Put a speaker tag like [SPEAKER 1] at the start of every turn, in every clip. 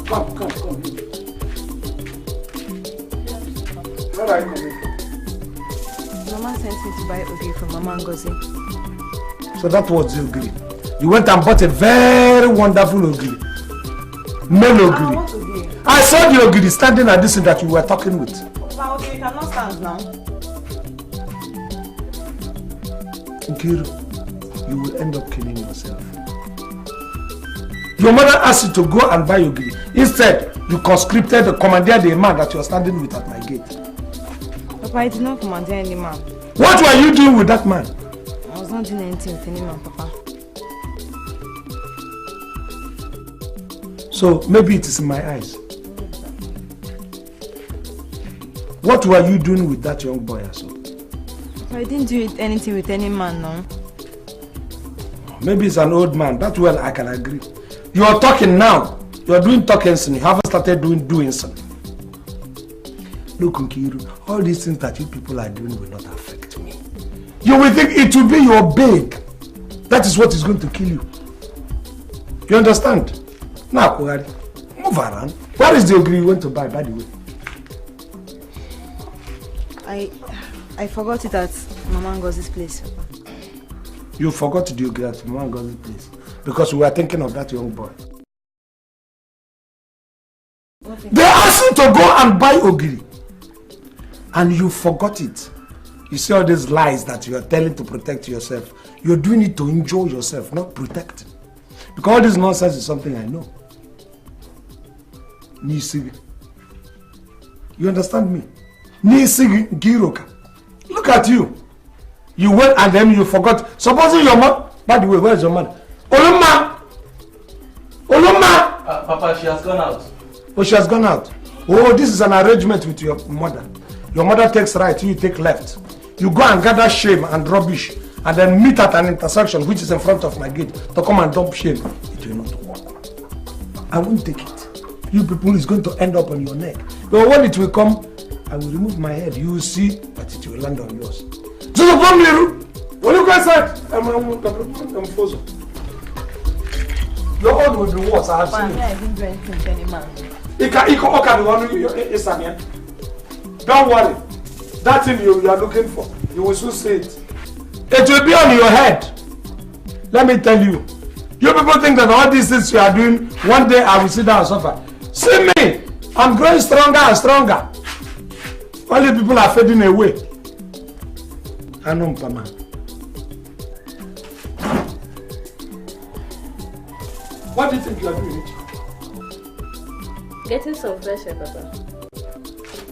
[SPEAKER 1] Come. Where are you coming from?
[SPEAKER 2] Mama sent me to buy ogiri from Mama Ngozi.
[SPEAKER 1] So that was the ogiri. You went and bought a very wonderful ogiri. Male ogiri.
[SPEAKER 2] What ogiri?
[SPEAKER 1] I saw the ogiri standing at this thing that you were talking with.
[SPEAKER 2] Now ogiri cannot stand now.
[SPEAKER 1] Nkiru, you will end up killing yourself. Your mother asked you to go and buy ogiri. Instead, you conscripted, commandeered the man that you are standing with at my gate.
[SPEAKER 2] Papa, I did not commandeer any man.
[SPEAKER 1] What were you doing with that man?
[SPEAKER 2] I was not doing anything with any man, Papa.
[SPEAKER 1] So maybe it is in my eyes. What were you doing with that young boy also?
[SPEAKER 2] Papa, I didn't do anything with any man, no.
[SPEAKER 1] Maybe it's an old man. That well I can agree. You are talking now. You are doing talking, you haven't started doing something. Look, Nkiru, all these things that you people are doing will not affect me. You will think it will be your babe. That is what is going to kill you. You understand? Now, move around. Where is the ogiri you went to buy, by the way?
[SPEAKER 2] I forgot it at Mama Ngozi's place.
[SPEAKER 1] You forgot the ogiri at Mama Ngozi's place because we were thinking of that young boy. They asked you to go and buy ogiri, and you forgot it. You see all these lies that you are telling to protect yourself. You're doing it to enjoy yourself, not protect. Because all this nonsense is something I know. Nisigi. You understand me? Nisigi Giroka. Look at you. You went and then you forgot. Supposing your mom. By the way, where's your mother? Oloma!
[SPEAKER 3] Papa, she has gone out.
[SPEAKER 1] Oh, she has gone out. Oh, this is an arrangement with your mother. Your mother takes right, you take left. You go and gather shame and rubbish and then meet at an intersection which is in front of my gate to come and dump shame. It will not work. I won't take it. You people is going to end up on your neck. But when it will come, I will remove my head. You will see that it will land on yours. So the problem, when you guys said, I'm frozen. Your own will be worse. I have seen it.
[SPEAKER 2] I didn't do anything with any man.
[SPEAKER 1] Don't worry. That thing you are looking for, you will soon see it. It will be on your head. Let me tell you. You people think that all these things you are doing, one day I will sit down and suffer. See me. I'm growing stronger and stronger. All the people are fading away. I know, Pama. What do you think you are doing?
[SPEAKER 4] Getting some fresh air, Papa.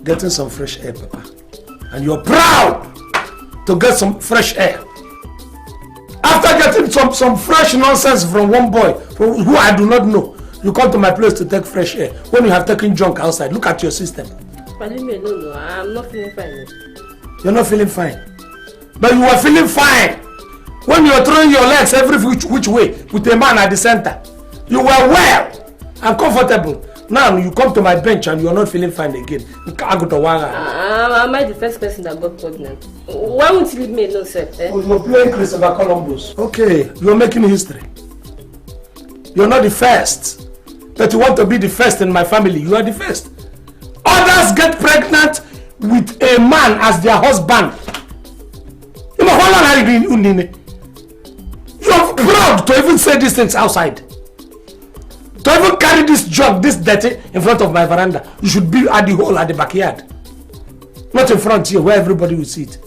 [SPEAKER 1] Getting some fresh air, Papa. And you're proud to get some fresh air. After getting some fresh nonsense from one boy who I do not know, you come to my place to take fresh air. When you have taken junk outside, look at your system.
[SPEAKER 4] But leave me alone, no. I'm not feeling fine.
[SPEAKER 1] You're not feeling fine. But you were feeling fine when you were throwing your legs every which way with a man at the center. You were well and comfortable. Now you come to my bench and you are not feeling fine again.
[SPEAKER 4] Am I the first person that got pregnant? Why won't you leave me alone, sir?
[SPEAKER 1] You're playing Christopher Columbus. Okay, you're making history. You're not the first. But you want to be the first in my family. You are the first. Others get pregnant with a man as their husband. You're proud to even say these things outside. To even carry this jug, this dirty, in front of my veranda. You should be at the hole at the backyard. Not in front here where everybody will see it.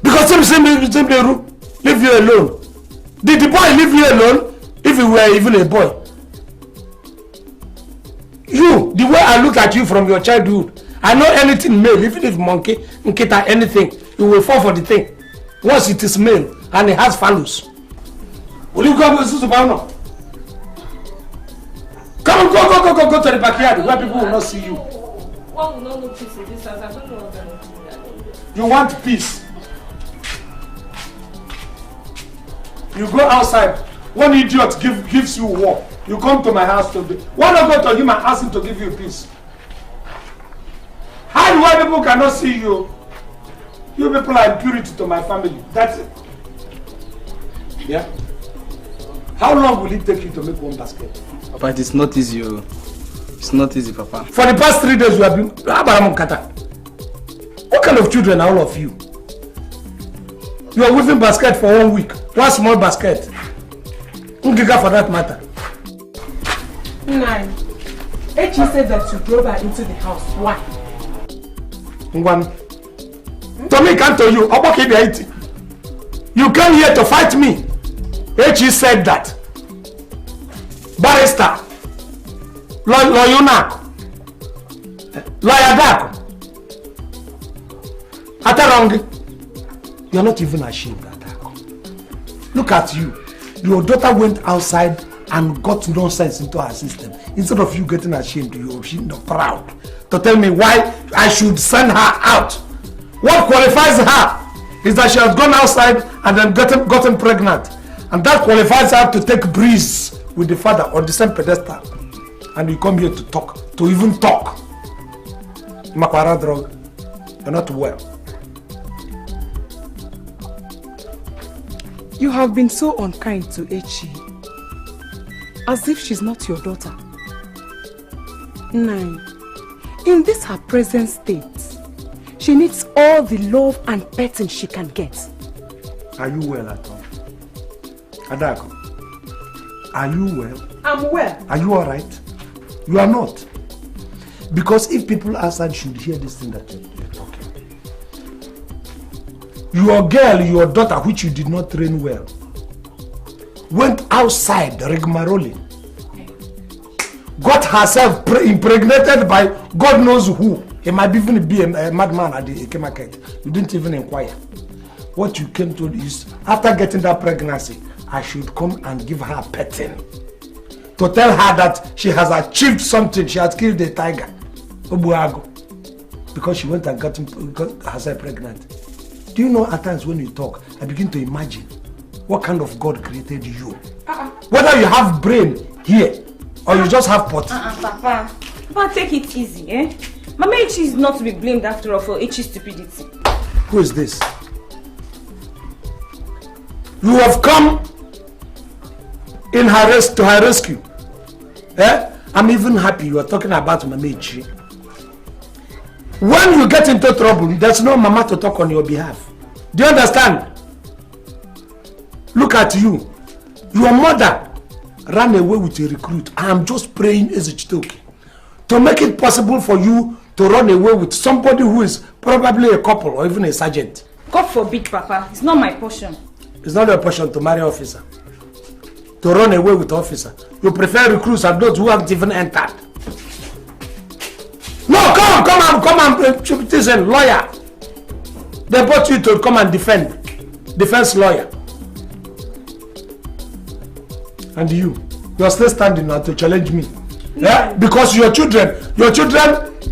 [SPEAKER 1] Because some leave you alone. Did the boy leave you alone if you were even a boy? You, the way I look at you from your childhood, I know anything male, even if monkey, nkita, anything, you will fall for the thing. Once it is male and it has phallus. Will you go to Subano? Come on, go to the backyard where people will not see you.
[SPEAKER 4] One will not know peace in this house. I don't know what I'm doing.
[SPEAKER 1] You want peace? You go outside. One idiot gives you war. You come to my house today. Why not go to him and ask him to give you peace? How do why people cannot see you? You people are impurity to my family. That's it. Yeah? How long will it take you to make one basket?
[SPEAKER 3] Papa, it is not easy. It's not easy, Papa.
[SPEAKER 1] For the past 3 days, you have been... What kind of children are all of you? You are weaving basket for 1 week. One small basket. Ungiga for that matter.
[SPEAKER 5] Nine. Echi said that you drove her into the house. Why?
[SPEAKER 1] Ngwan. Tommy can't tell you. You came here to fight me. Echi said that. Barrister. Lawyer Nak. Lawyer Dak. Atarong. You are not even ashamed, Adak. Look at you. Your daughter went outside and got nonsense into her system. Instead of you getting ashamed, you're proud to tell me why I should send her out. What qualifies her is that she has gone outside and then gotten pregnant. And that qualifies her to take breeze with the father on the same pedestal. And you come here to talk, to even talk. Makwara drug, you're not well.
[SPEAKER 5] You have been so unkind to Echi. As if she's not your daughter. 9. In this her present state, she needs all the love and petting she can get.
[SPEAKER 1] Are you well at all? Adako, are you well?
[SPEAKER 5] I'm well.
[SPEAKER 1] Are you alright? You are not. Because if people outside should hear this thing that you're talking. Your girl, your daughter, which you did not train well, went outside rigmarole, got herself impregnated by God knows who. It might even be a madman at the Eke market. You didn't even inquire. What you came to is, after getting that pregnancy, I should come and give her a petting. To tell her that she has achieved something. She has killed a tiger. Obuago. Because she went and got herself pregnant. Do you know at times when you talk, I begin to imagine what kind of God created you? Whether you have brain here or you just have pot.
[SPEAKER 4] Papa, take it easy, eh? Mama Echi is not to be blamed after all for Echi's stupidity.
[SPEAKER 1] Who is this? You have come in to her rescue. Eh? I'm even happy you are talking about Mama Echi. When you get into trouble, there's no mama to talk on your behalf. Do you understand? Look at you. Your mother ran away with a recruit. I am just praying Ezichitoki to make it possible for you to run away with somebody who is probably a couple or even a sergeant.
[SPEAKER 4] God forbid, Papa. It's not my portion.
[SPEAKER 1] It's not your portion to marry officer. To run away with officer. You prefer recruits and those who haven't even entered. No, come on, citizen, lawyer. They brought you to come and defend. Defense lawyer. And you are still standing now to challenge me. Yeah? Because your children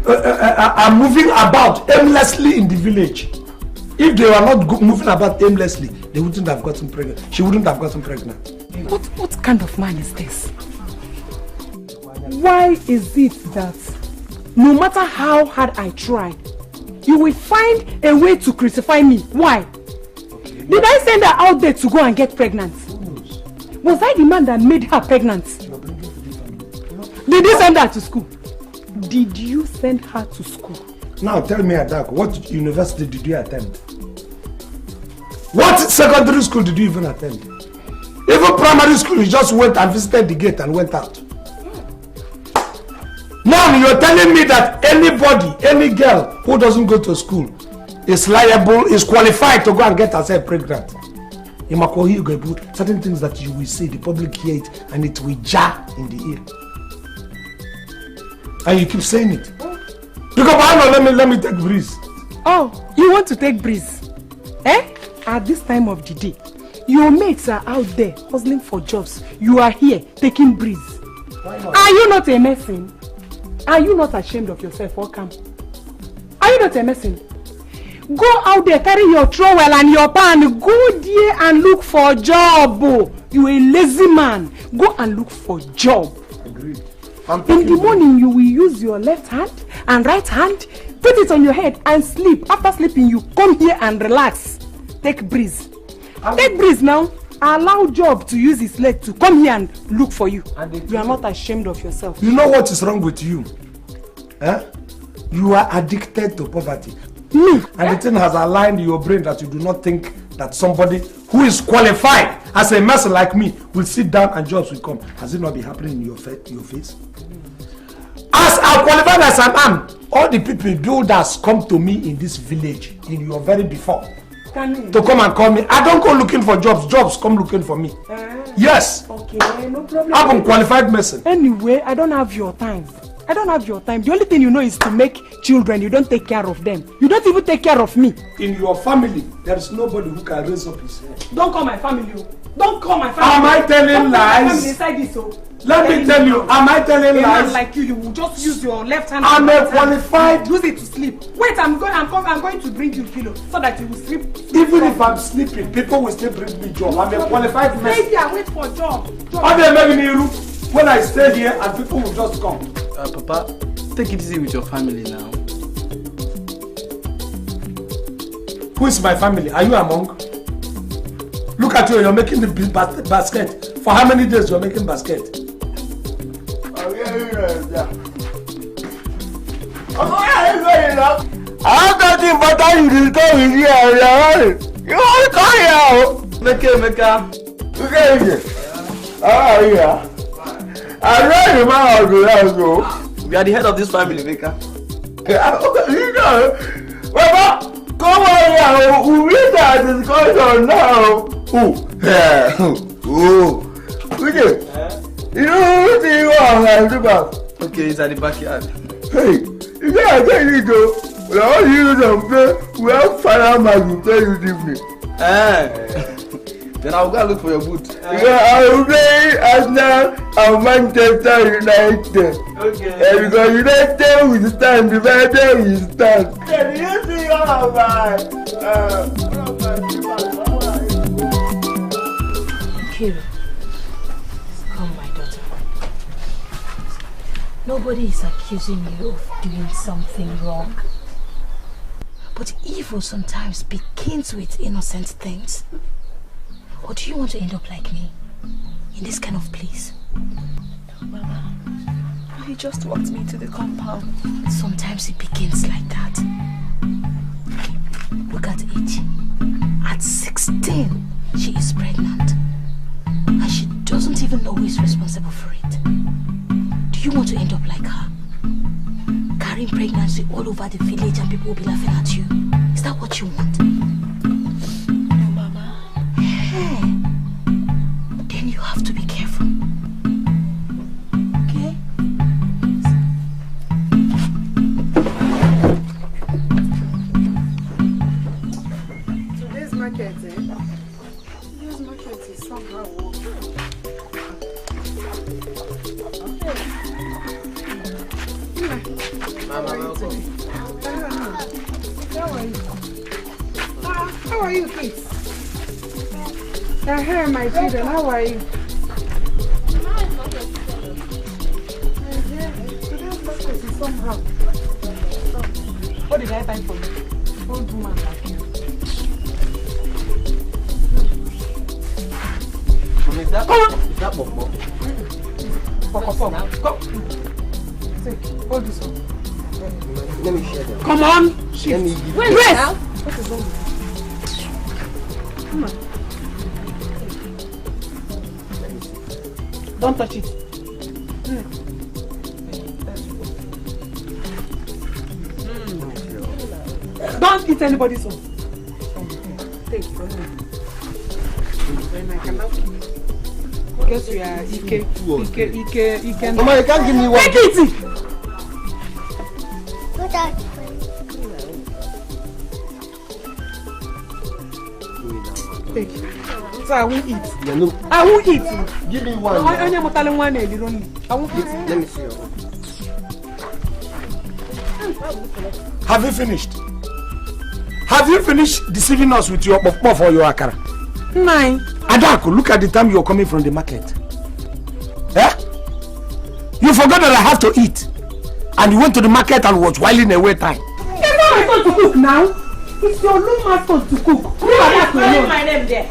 [SPEAKER 1] are moving about aimlessly in the village. If they were not moving about aimlessly, they wouldn't have gotten pregnant. She wouldn't have gotten pregnant.
[SPEAKER 5] What kind of man is this? Why is it that no matter how hard I try, you will find a way to crucify me? Why? Did I send her out there to go and get pregnant? Was I the man that made her pregnant? Did you send her to school? Did you send her to school?
[SPEAKER 1] Now tell me, Adak, what university did you attend? What secondary school did you even attend? Even primary school, you just went and visited the gate and went out. Now you're telling me that anybody, any girl who doesn't go to school is liable, is qualified to go and get herself pregnant. In Makohi, you get certain things that you will say, the public hear it, and it will jar in the ear. And you keep saying it. Because let me take breeze.
[SPEAKER 5] Oh, you want to take breeze? Eh? At this time of the day, your mates are out there hustling for jobs. You are here taking breeze.
[SPEAKER 1] Why not?
[SPEAKER 5] Are you not a messin? Are you not ashamed of yourself, or come? Are you not a messin? Go out there, carry your trowel and your pan. Go there and look for a job. You a lazy man. Go and look for a job.
[SPEAKER 1] Agreed.
[SPEAKER 5] In the morning, you will use your left hand and right hand, put it on your head and sleep. After sleeping, you come here and relax. Take breeze. Take breeze now. allow Job to use his leg to come here and look for you.
[SPEAKER 1] And
[SPEAKER 5] You are not ashamed of yourself.
[SPEAKER 1] You know what is wrong with you? Eh? You are addicted to poverty.
[SPEAKER 5] Me?
[SPEAKER 1] And the thing has aligned your brain that you do not think that somebody who is qualified as a person like me will sit down and jobs will come. Has it not been happening in your face? As I'm qualified as I am, all the people builders come to me in this village, in your very before, to come and call me. I don't go looking for jobs. Jobs come looking for me. Yes.
[SPEAKER 5] Okay, no problem.
[SPEAKER 1] I'm a qualified person.
[SPEAKER 5] Anyway, I don't have your time. I don't have your time. The only thing you know is to make children. You don't take care of them. You don't even take care of me.
[SPEAKER 1] In your family, there is nobody who can raise up his head.
[SPEAKER 5] Don't call my family. Don't call my family.
[SPEAKER 1] Am I telling lies?
[SPEAKER 5] Inside this,
[SPEAKER 1] Let me tell you, am I telling
[SPEAKER 5] a man
[SPEAKER 1] lies?
[SPEAKER 5] like you will just use your left hand.
[SPEAKER 1] I'm a qualified.
[SPEAKER 5] Use it to sleep. Wait, I'm going to bring you pillow so that you will sleep.
[SPEAKER 1] Even if I'm sleeping, people will still bring me job. I'm a qualified
[SPEAKER 5] Stay
[SPEAKER 1] person.
[SPEAKER 5] here, wait for job.
[SPEAKER 1] How do you make me room when I stay here and people will just come?
[SPEAKER 3] Papa, take it easy with your family now.
[SPEAKER 1] Who is my family? Are you among? Look at you, you're making the basket. For how many days you're making basket?
[SPEAKER 6] I'm not important you come in here. You want to come here?
[SPEAKER 3] Meka.
[SPEAKER 6] Okay. How are you? I know the man of the house.
[SPEAKER 3] We are the head of this family, Meka.
[SPEAKER 6] You know, Baba, come on here. We need that discussion now. Yeah. Okay. You know what you want?
[SPEAKER 3] Okay, it's at the backyard.
[SPEAKER 6] Hey, you can't tell you go. We all use and play. We have fire magic. Tell you different.
[SPEAKER 3] Then I'll go and look for your boot.
[SPEAKER 6] Yeah, I will play Arsenal and Manchester United.
[SPEAKER 3] Okay.
[SPEAKER 6] Because United will stand, divided will stand. Can you see all of that?
[SPEAKER 7] Kira, come, my daughter. Nobody is accusing you of doing something wrong. But evil sometimes begins with innocent things. Or do you want to end up like me? In this kind of place?
[SPEAKER 2] Mama, he just walked me to the compound.
[SPEAKER 7] Sometimes it begins like that. Look at age. At 16, she is pregnant. And she doesn't even know who is responsible for it. Do you want to end up like her? Carrying pregnancy all over the village and people will be laughing at you? Is that what you want?
[SPEAKER 2] No, Mama.
[SPEAKER 7] Hey, then you have to be careful. Okay?
[SPEAKER 5] Today's market, Today's market is somehow How are you, kids? Hey, my children, how are you? Today's market is somehow. What did I buy for you? Old woman like you.
[SPEAKER 3] Is that Bobo?
[SPEAKER 5] Come. Take, hold this one.
[SPEAKER 3] Let me share them.
[SPEAKER 5] Come on! Shift. Wait! Now? What is wrong with you? Come on. Don't touch it. Don't eat anybody's own. Take from me. Then I cannot keep. Because we are Ike.
[SPEAKER 3] Mama, you can't give me one.
[SPEAKER 5] Take it! Take. So I won't eat.
[SPEAKER 3] Yeah, no.
[SPEAKER 5] I won't eat.
[SPEAKER 3] Give me one.
[SPEAKER 5] I won't eat.
[SPEAKER 3] Let me see your one.
[SPEAKER 1] Have you finished? Have you finished deceiving us with your puff or your akara?
[SPEAKER 5] 9.
[SPEAKER 1] Adako, look at the time you're coming from the market. Eh? You forgot that I have to eat. And you went to the market and was whiling away time.
[SPEAKER 5] It's not my turn to cook now. It's your room master to cook. Who are that alone?
[SPEAKER 4] My name there.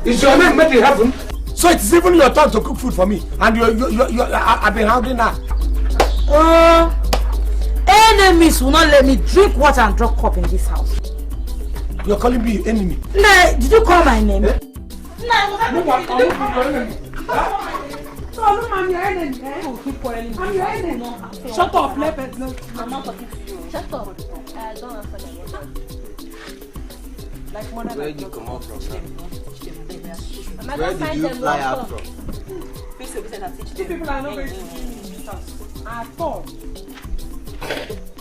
[SPEAKER 1] Is your name made in heaven? So it's even your turn to cook food for me. And I've been hungry now.
[SPEAKER 7] Enemies will not let me drink water and drop cup in this house.
[SPEAKER 1] You're calling me enemy?
[SPEAKER 7] Nah, did you call my name?
[SPEAKER 1] Eh?
[SPEAKER 5] No, I'm your enemy. I'm your enemy. Shut up, let it. No, I'm not talking to you.
[SPEAKER 2] Shut up. Don't answer my mother. Like mother.
[SPEAKER 3] Where did you come out from now?
[SPEAKER 2] Where
[SPEAKER 3] Where did you fly out from?
[SPEAKER 5] Two people are not very at all.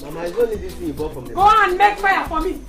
[SPEAKER 3] Mama, it's only this thing you bought from the
[SPEAKER 5] Go and make fire for me.